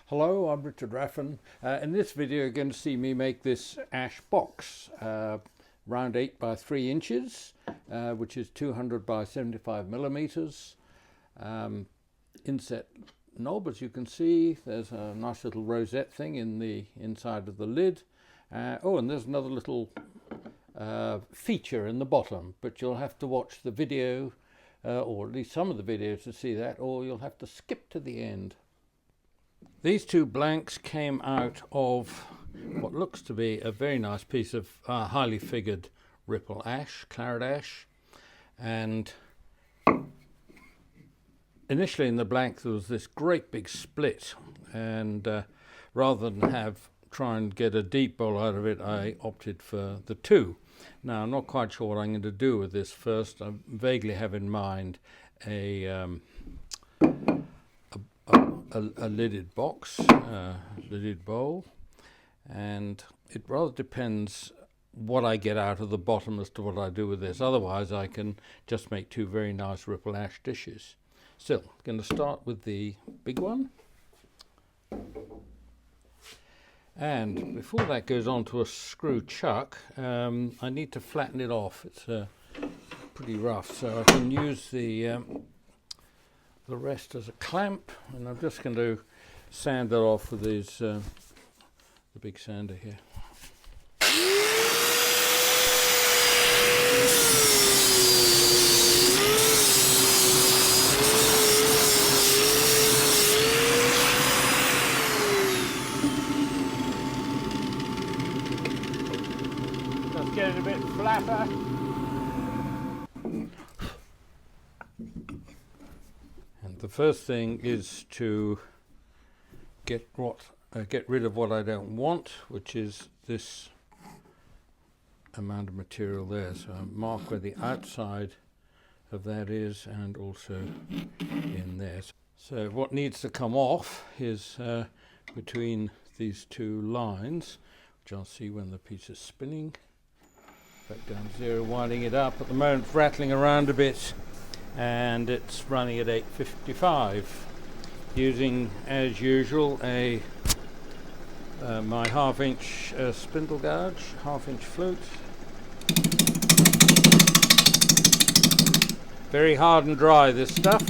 Hello, I'm Richard Raffan. In this video you're going to see me make this ash box, round 8 by 3 inches, which is 200 by 75 millimeters. Inset knob, as you can see. There's a nice little rosette thing in the inside of the lid. And there's another little feature in the bottom, but you'll have to watch the video, or at least some of the videos to see that, or you'll have to skip to the end. These two blanks came out of what looks to be a very nice piece of highly figured ripple ash, claret ash, and initially in the blank there was this great big split, and rather than try and get a deep bowl out of it, I opted for the two. Now I'm not quite sure what I'm going to do with this first. I vaguely have in mind a lidded box, lidded bowl, and it rather depends what I get out of the bottom as to what I do with this. Otherwise I can just make two very nice ripple ash dishes. Still, I'm going to start with the big one, and before that goes on to a screw chuck, I need to flatten it off. It's pretty rough, so I can use the rest as a clamp, and I'm just going to sand that off with these the big sander here. Just get it a bit flatter. The first thing is to get rid of what I don't want, which is this amount of material there. So I mark where the outside of that is, and also in there. So what needs to come off is between these two lines, which I'll see when the piece is spinning. Back down to 0, winding it up. At the moment it's rattling around a bit, and it's running at 855, using as usual my 1/2 inch spindle gouge, 1/2 inch flute. Very hard and dry, this stuff.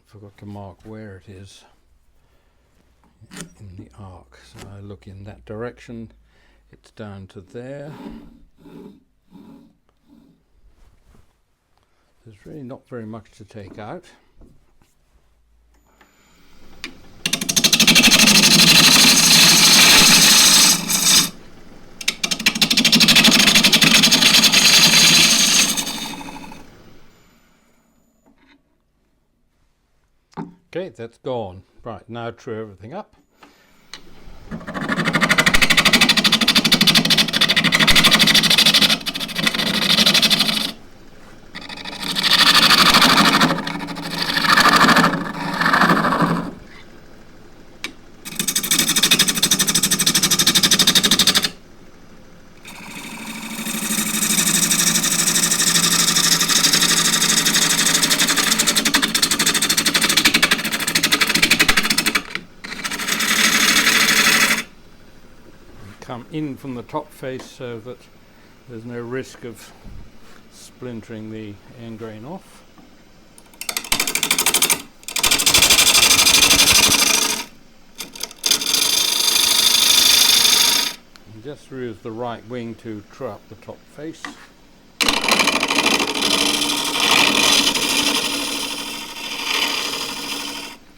Forgot to mark where it is in the arc, so I look in that direction. It's down to there. There's really not very much to take out. Okay, that's gone. Right, now true everything up. Come in from the top face so that there's no risk of splintering the end grain off. And just use the right wing to true up the top face.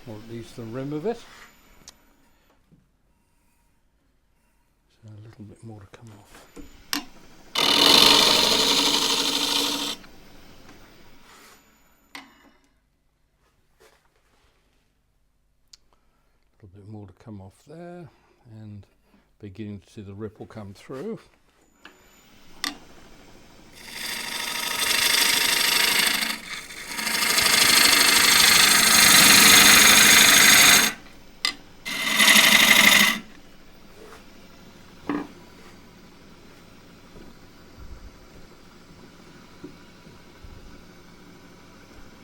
Or at least the rim of it. A little bit more to come off. little bit more to come off there, and beginning to see the ripple come through.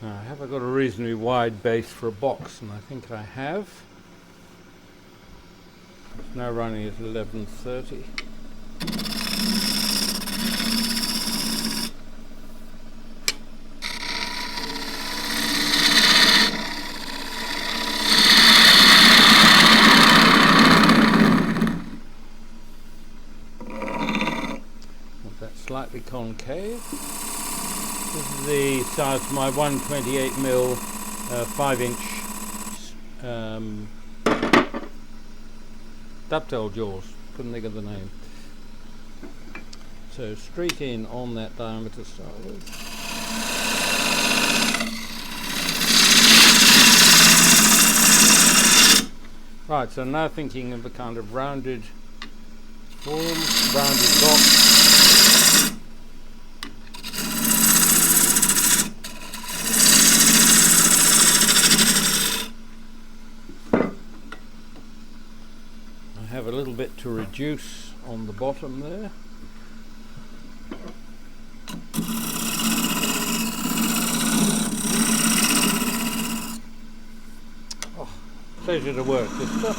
Now, have I got a reasonably wide base for a box? And I think I have. It's now running at 1130. Want that slightly concave. This is the size of my 128mm 5-inch dovetail jaws. Couldn't think of the name. So straight in on that diameter to start with. Right, so now thinking of a kind of rounded form, rounded box. Have a little bit to reduce on the bottom there. Oh, pleasure to work this stuff.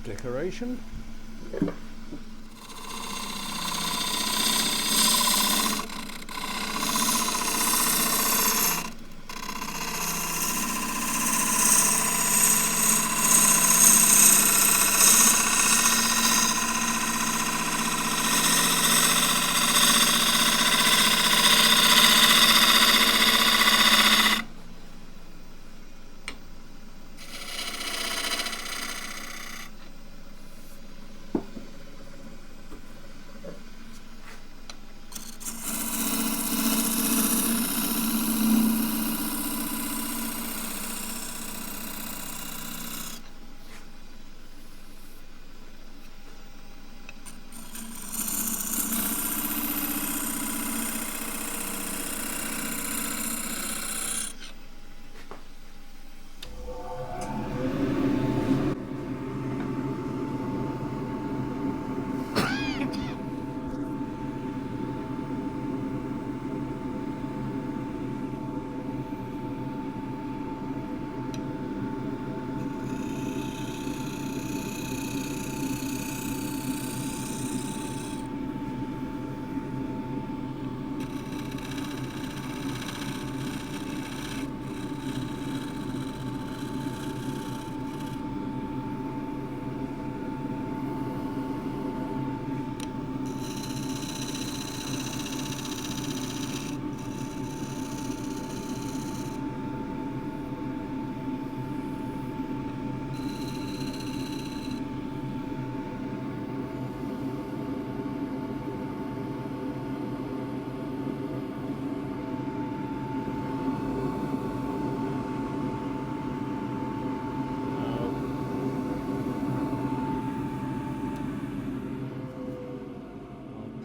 Decoration.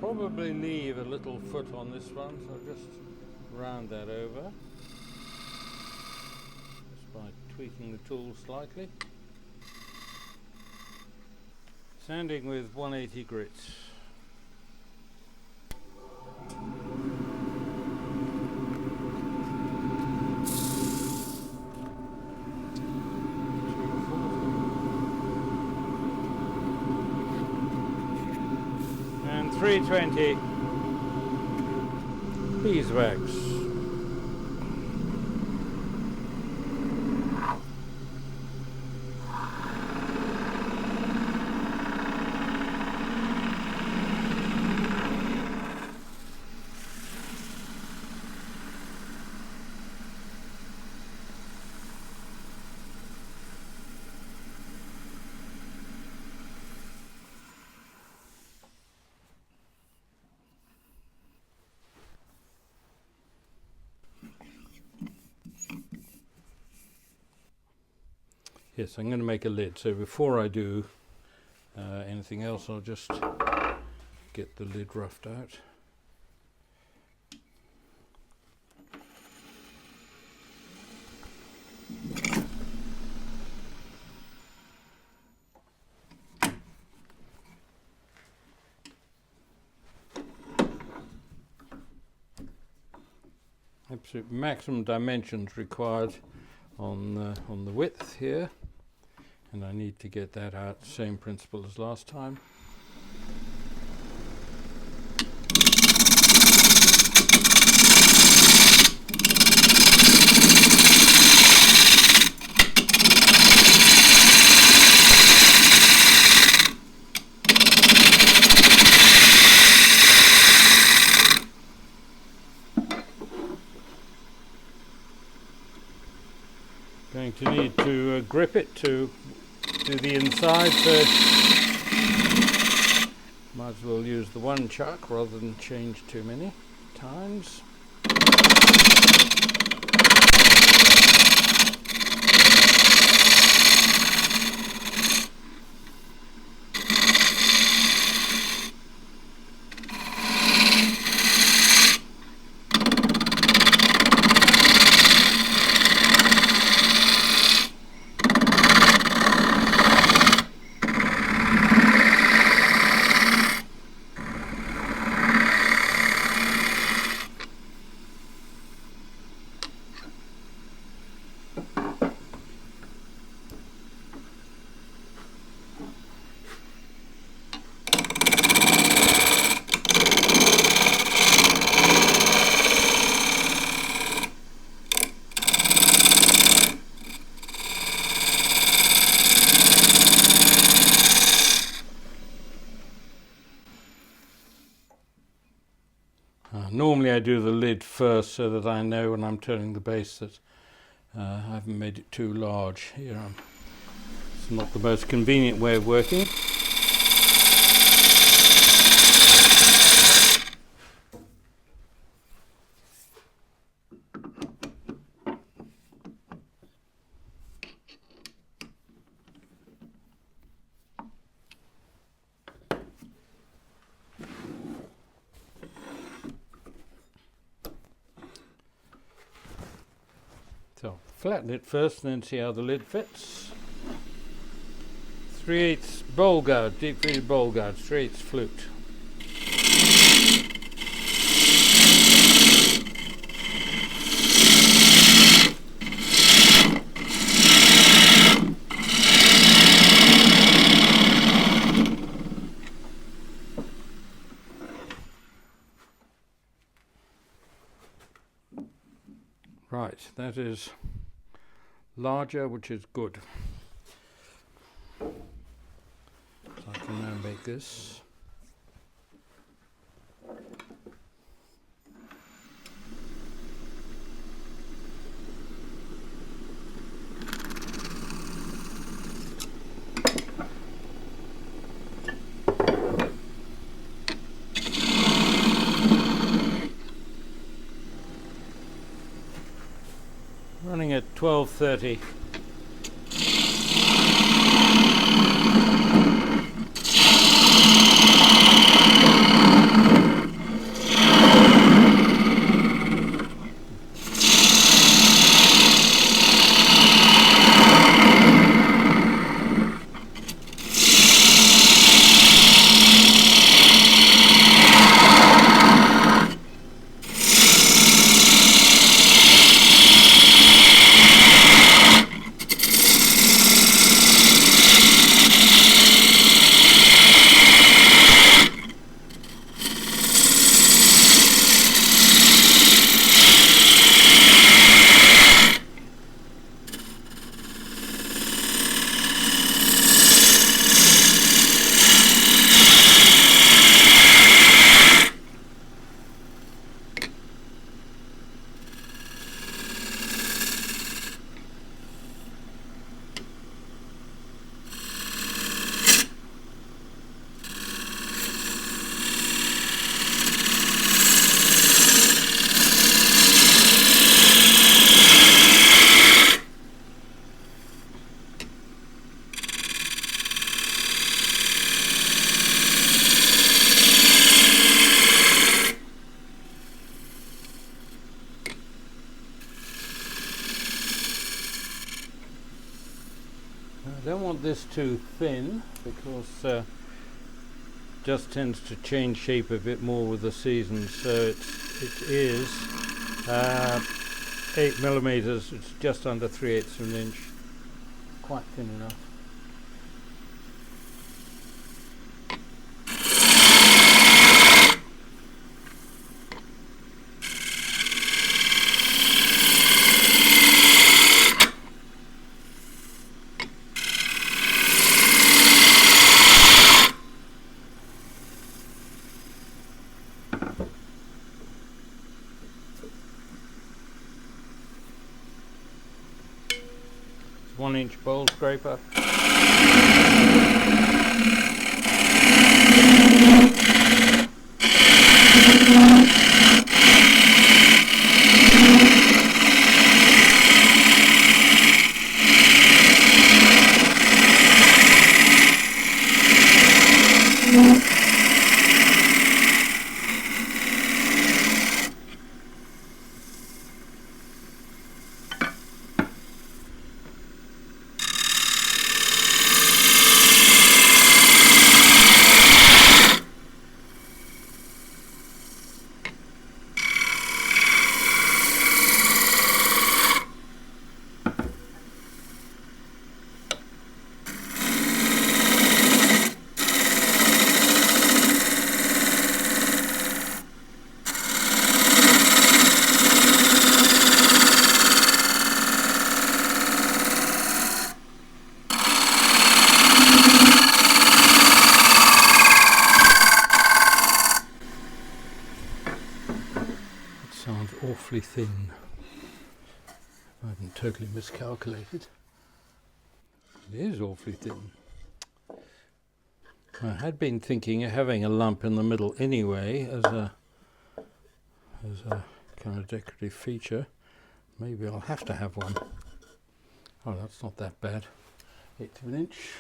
Probably leave a little foot on this one, so I'll just round that over just by tweaking the tool slightly. Sanding with 180 grit. And 320 beeswax. Yes, I'm going to make a lid. So before I do anything else, I'll just get the lid roughed out. Absolute maximum dimensions required on the width here, and I need to get that out, same principle as last time. Going to need to grip it to do the inside, so might as well use the one chuck rather than change too many times. Normally I do the lid first so that I know when I'm turning the base that I haven't made it too large. Here, it's not the most convenient way of working. So flatten it first and then see how the lid fits. 3/8 bowl guard, deep treated bowl guard, 3/8 flute. Right, that is larger, which is good. So I can now make this. Running at 1230. I don't want this too thin because it just tends to change shape a bit more with the seasons. So it is 8 millimeters. It's just under 3/8 of an inch. Quite thin enough. It's 1-inch bowl scraper. Sounds awfully thin. I haven't totally miscalculated. It is awfully thin. I had been thinking of having a lump in the middle anyway as a kind of decorative feature. Maybe I'll have to have one. Oh, that's not that bad. 1/8 of an inch.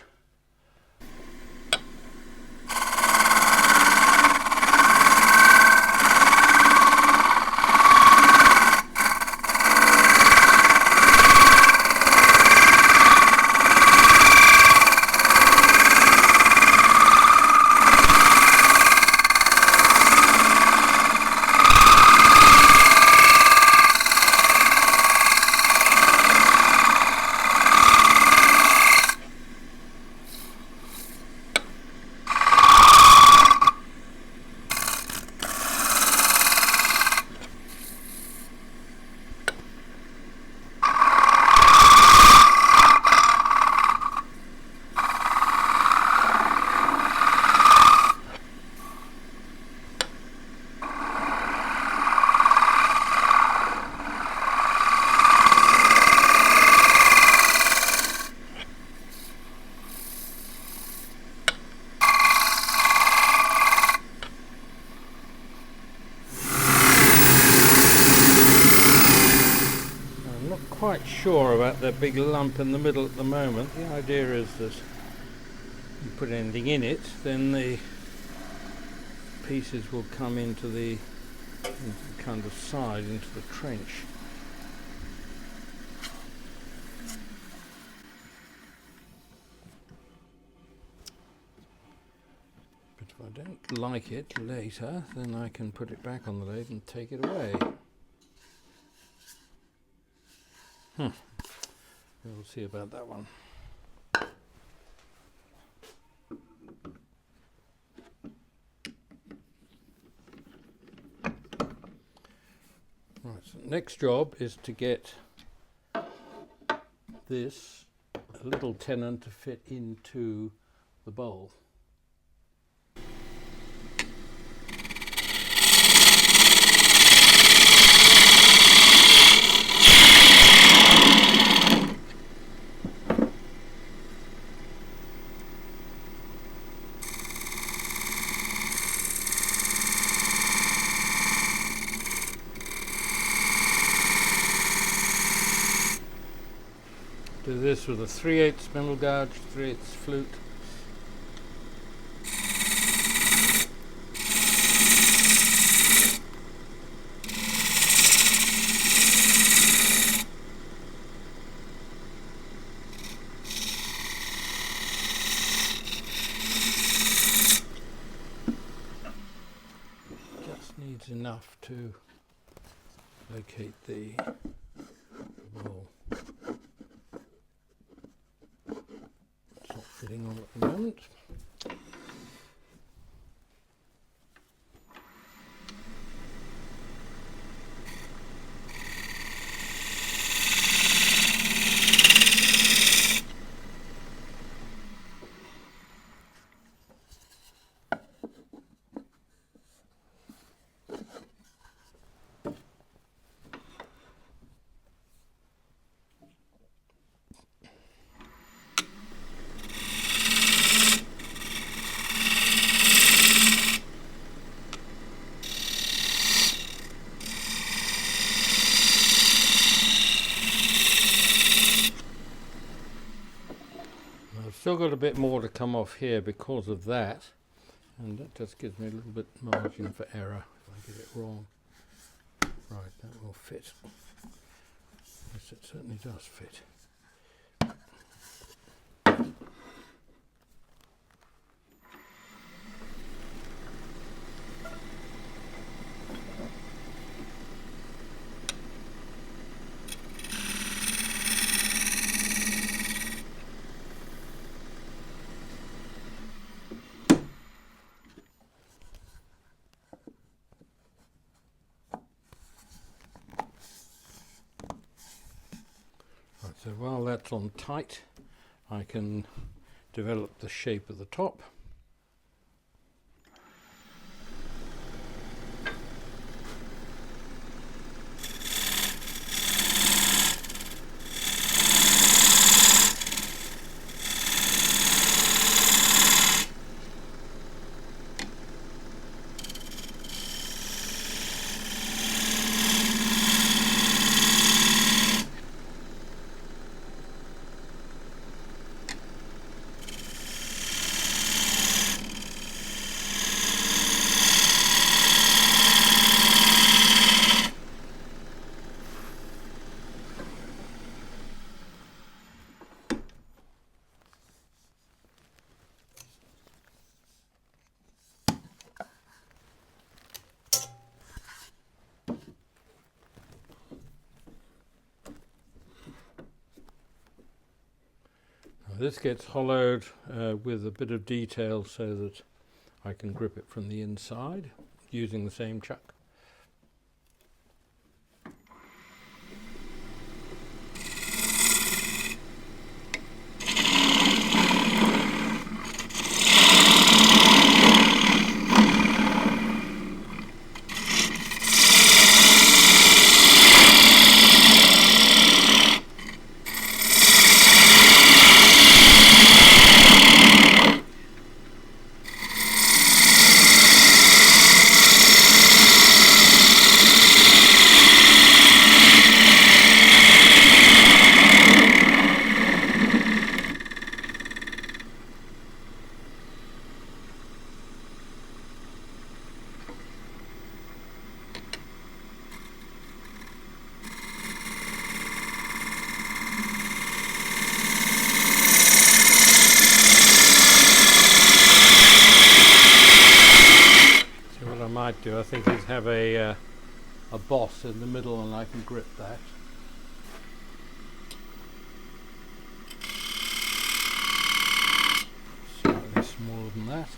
Quite sure about that big lump in the middle at the moment. The idea is that you put anything in it, then the pieces will come into the kind of side, into the trench. But if I don't like it later, then I can put it back on the lathe and take it away. We'll see about that one. Right, so next job is to get this little tenon to fit into the bowl. Do this with a 3/8 spindle gouge, 3/8 flute. enough to locate the roll. It's not fitting on at the moment. Still got a bit more to come off here because of that, and that just gives me a little bit margin for error if I get it wrong. Right, that will fit. Yes, it certainly does fit. So while that's on tight, I can develop the shape of the top. This gets hollowed with a bit of detail so that I can grip it from the inside using the same chuck. I think is have a boss in the middle, and I can grip that. Slightly smaller than that.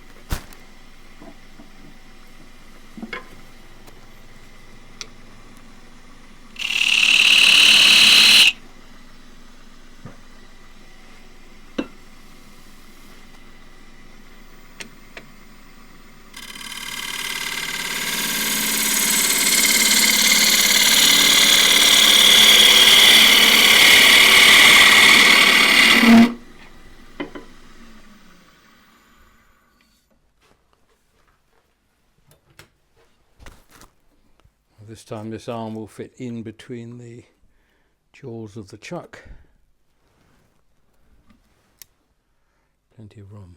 This time this arm will fit in between the jaws of the chuck. Plenty of room.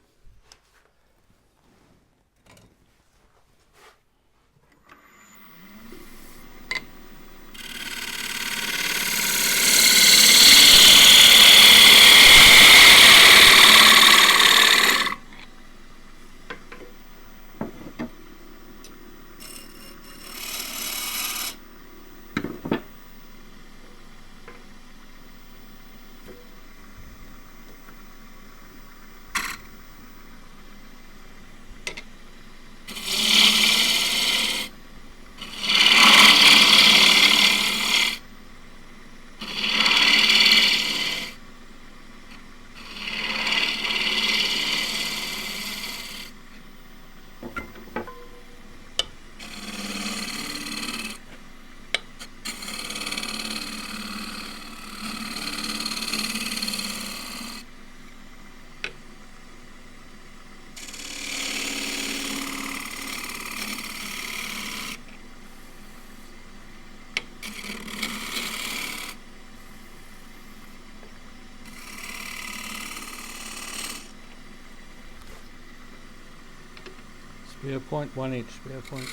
Spear point, 1 inch spear point.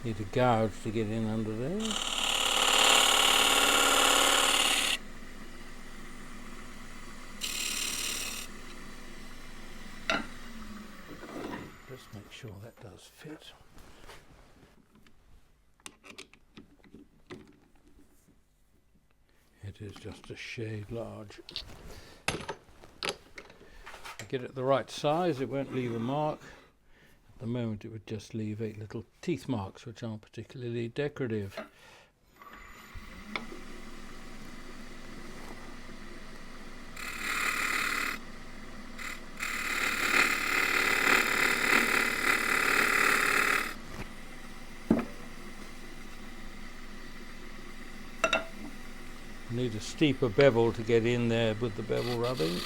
Need a gouge to get in under there. Just make sure that does fit. It is just a shade large. Get it the right size, it won't leave a mark. At the moment it would just leave 8 little teeth marks, which aren't particularly decorative. Need a steeper bevel to get in there with the bevel rubbing.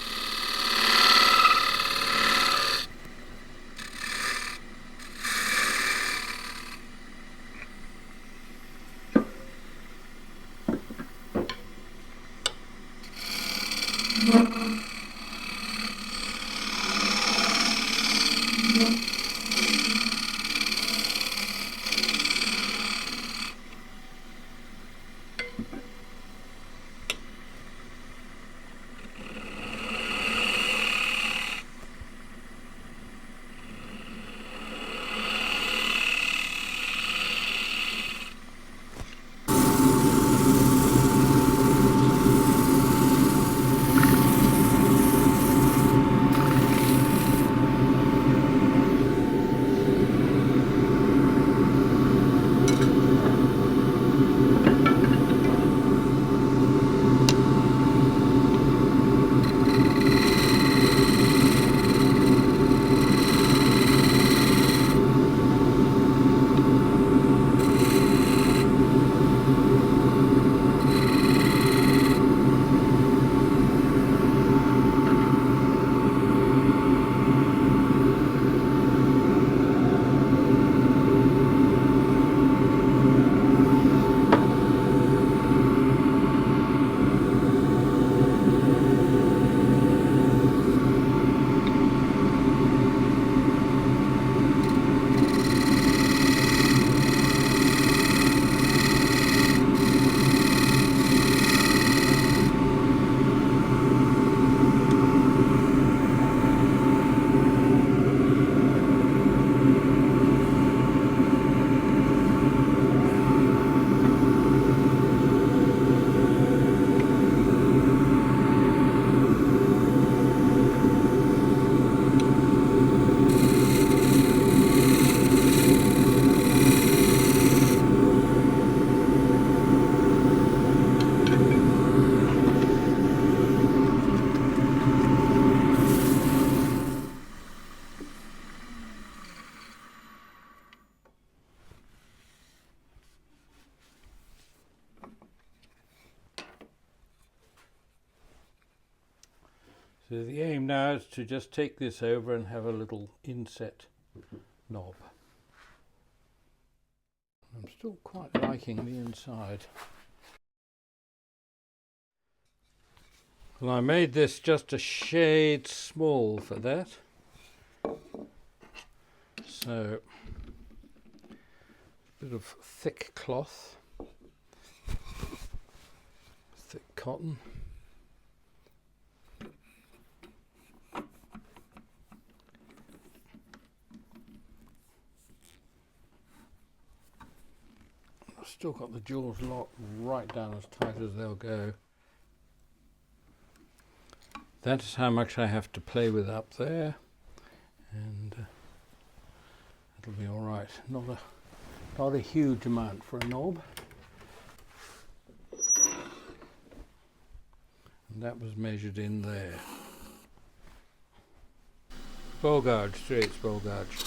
So the aim now is to just take this over and have a little inset knob. I'm still quite liking the inside. Well, I made this just a shade small for that. So, a bit of thick cloth, thick cotton. I've still got the jaws locked right down as tight as they'll go. That is how much I have to play with up there, and it'll be all right. Not a huge amount for a knob. And that was measured in there. Bow gouge, 3/8 bow gouge.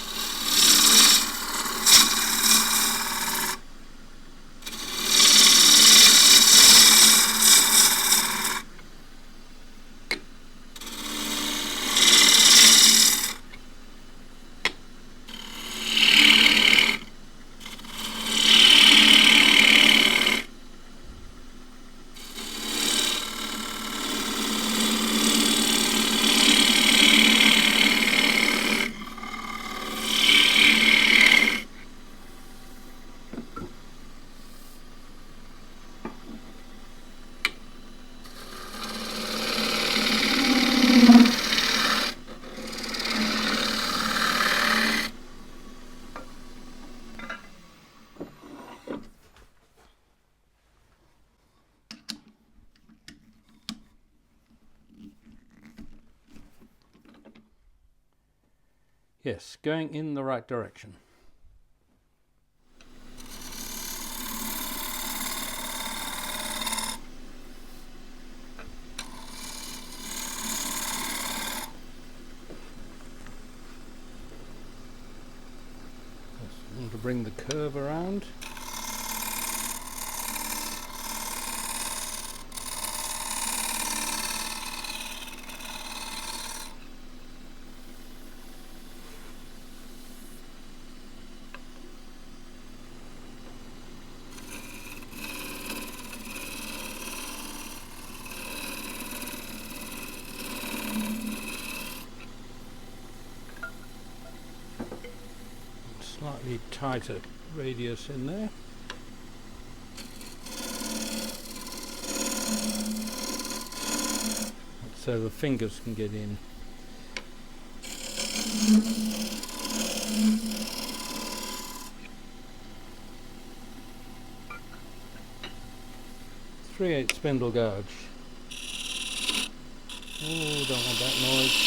Yes, going in the right direction. Just want to bring the curve around. Slightly tighter radius in there. So the fingers can get in. .3/8 spindle gouge. Oh, don't want that noise.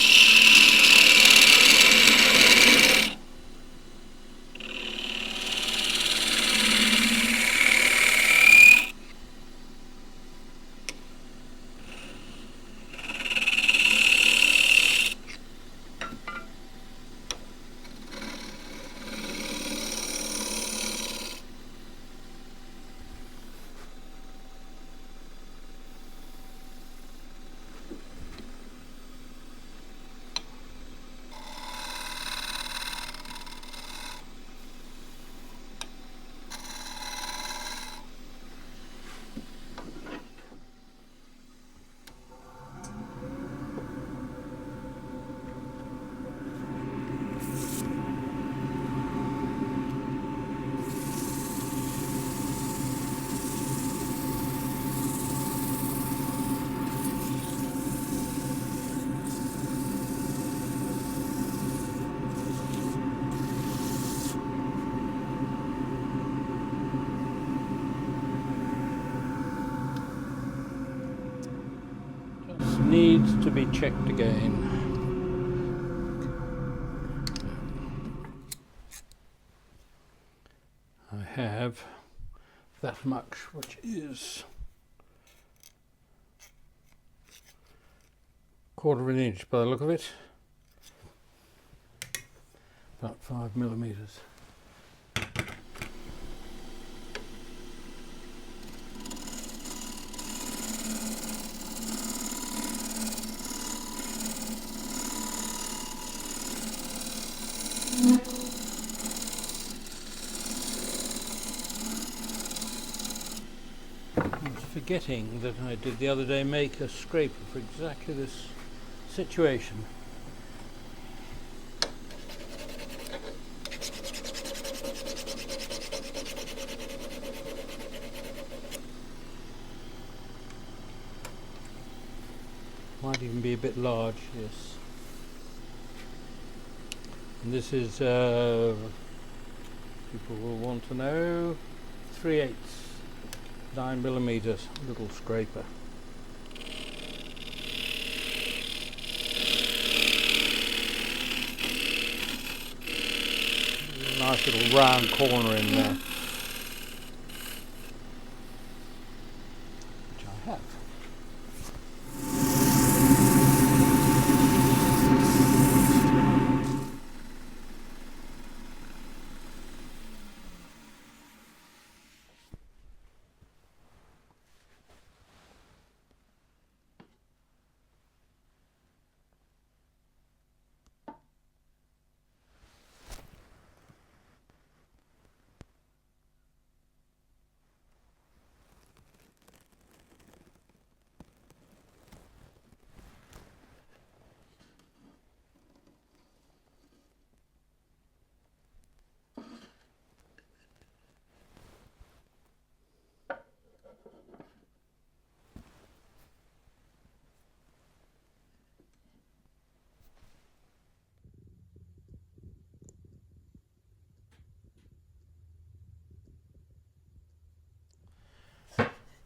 Needs to be checked again. I have that much, which is 1/4 inch by the look of it, about 5 millimeters. Forgetting that I did the other day make a scraper for exactly this situation. Might even be a bit large, yes. And this is, people will want to know, 3/8. 9 millimeters little scraper. Nice little round corner in there, which I have.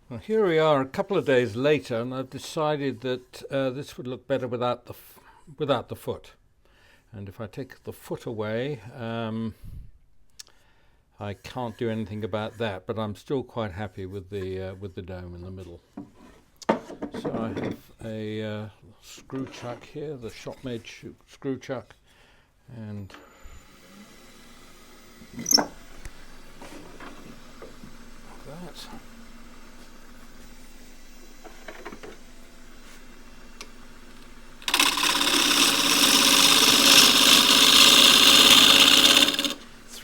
Well, here we are a couple of days later, and I've decided that this would look better without the foot. and if I take the foot away, I can't do anything about that, but I'm still quite happy with the dome in the middle. So I have a screw chuck here, the shop-made screw chuck, and that.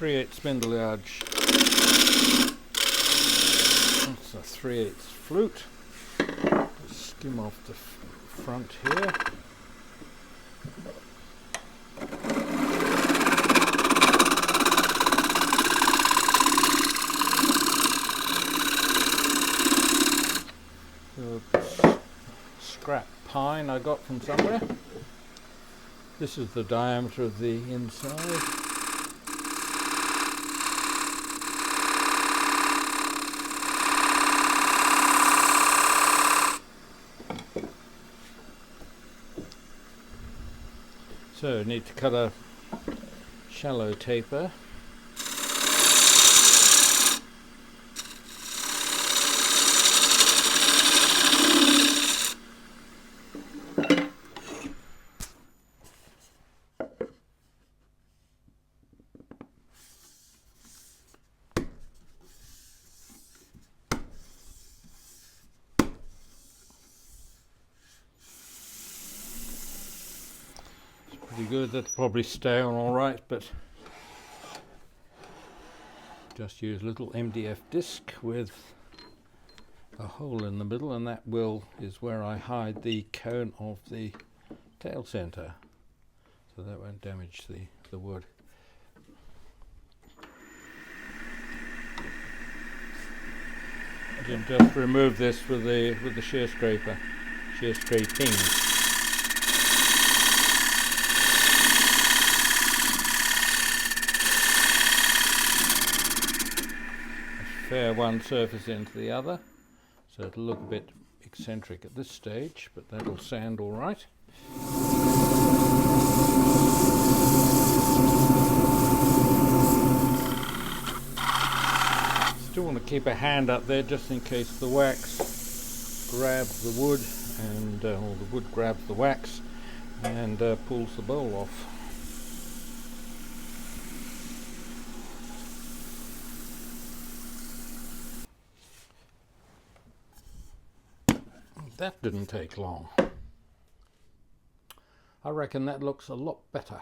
3/8 spindle gouge. That's a 3/8 flute. Skim off the front here. Scrap pine I got from somewhere. This is the diameter of the inside. So I need to cut a shallow taper. Pretty good, that'll probably stay on alright, but just use a little MDF disc with a hole in the middle, and that is where I hide the cone of the tail center, so that won't damage the wood. You can just remove this with the shear scraping. Fair one surface into the other, so it'll look a bit eccentric at this stage, but that'll sand all right. Still want to keep a hand up there just in case the wax grabs the wood, and or the wood grabs the wax and pulls the bowl off. That didn't take long. I reckon that looks a lot better.